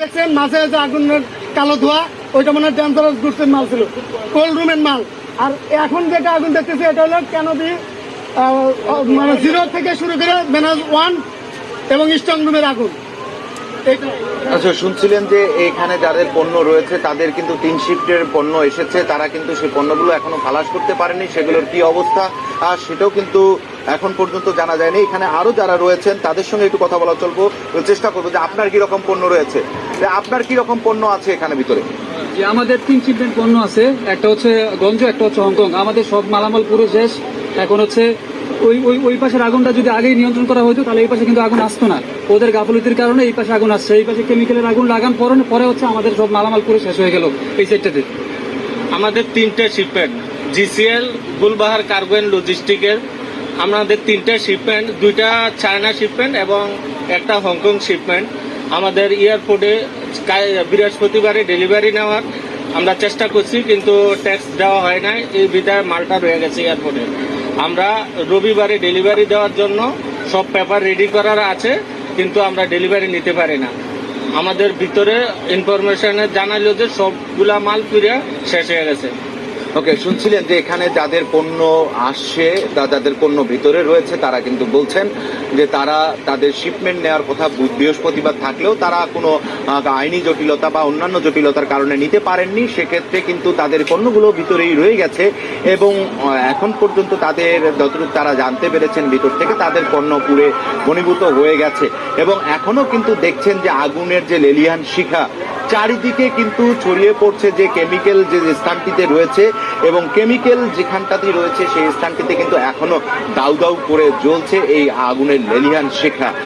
দেখছেন মাঝে যে আগুনের কালো ধোয়া, ওইটা মনে হয় ডেঞ্জারাস গুডসের মাল ছিল, কোল্ড রুমের মাল। আর এখন যেটা আগুন দেখতেছি এটা হলো ক্যানোপি, মানে 0 থেকে শুরু করে -1 এবং স্ট্রং রুমের আগুন। আচ্ছা, শুনছিলেন যে এখানে যাদের পণ্য রয়েছে তাদের কিন্তু 3 শিফটের পণ্য এসেছে, তারা কিন্তু সেই পণ্যগুলো এখনো খালাস করতে পারেনি। সেগুলোর কি অবস্থা আর সেটাও কিন্তু এখন পর্যন্ত জানা যায়নি। এখানে আরো যারা রয়েছেন তাদের সঙ্গে একটু কথা বলা চলবো, চেষ্টা করবো যে আপনার কি রকম পণ্য রয়েছে, আপনার কি রকম পণ্য আছে এখানে ভিতরে। যে আমাদের 3 শিপমেন্ট পণ্য আছে, একটা হচ্ছে গঞ্জ, একটা হচ্ছে হংকং। আমাদের সব মালামাল পুরো শেষ। এখন হচ্ছে ওই পাশের আগুনটা যদি আগেই নিয়ন্ত্রণ করা হতো তাহলে এই পাশে কিন্তু আগুন আসতো না। ওদের গাফলতির কারণে এই পাশে আগুন আসছে। এই পাশে কেমিক্যালের আগুন লাগান পরে হচ্ছে আমাদের সব মালামাল পুরো শেষ হয়ে গেল এই সাইডটাতে। আমাদের 3টে shipment, GCL, Gulbahar cargo and লজিস্টিকের। আমাদের 3টে শিপমেন্ট, 2টা চায়না শিপমেন্ট এবং একটা হংকং শিপমেন্ট। আমাদের এয়ারপোর্টে বৃহস্পতিবারে ডেলিভারি নেওয়ার আমরা চেষ্টা করছি, কিন্তু ট্যাক্স দেওয়া হয় না, এই বিধায় মালটা রয়ে গেছে এয়ারপোর্টে। আমরা রবিবারে ডেলিভারি দেওয়ার জন্য সব পেপার রেডি করার আছে, কিন্তু আমরা ডেলিভারি নিতে পারি না। আমাদের ভিতরে ইনফরমেশনে জানালো যে সবগুলা মাল পুরা শেষ হয়ে গেছে। ওকে, শুনছিলেন যে এখানে যাদের পণ্য আসছে, যাদের পণ্য ভিতরে রয়েছে, তারা কিন্তু বলছেন যে তারা তাদের শিপমেন্ট নেওয়ার কথা বৃহস্পতিবার থাকলেও তারা কোনো আইনি জটিলতা বা অন্যান্য জটিলতার কারণে নিতে পারেননি। সেক্ষেত্রে কিন্তু তাদের পণ্যগুলো ভিতরেই রয়ে গেছে এবং এখন পর্যন্ত তাদের যতটুকু তারা জানতে পেরেছেন ভিতর থেকে তাদের পণ্য পুরে ঘনীভূত হয়ে গেছে। এবং এখনো কিন্তু দেখছেন যে আগুনের যে লেলিহান শিখা চারিদিকে কিন্তু ছড়িয়ে পড়ছে, যে কেমিক্যাল যে স্থানটিতে রয়েছে এবং কেমিক্যাল যেখানটাতে রয়েছে সেই স্থানটিতে কিন্তু এখনো দাউ দাউ করে জ্বলছে এই আগুনের লেলিহান শিখা।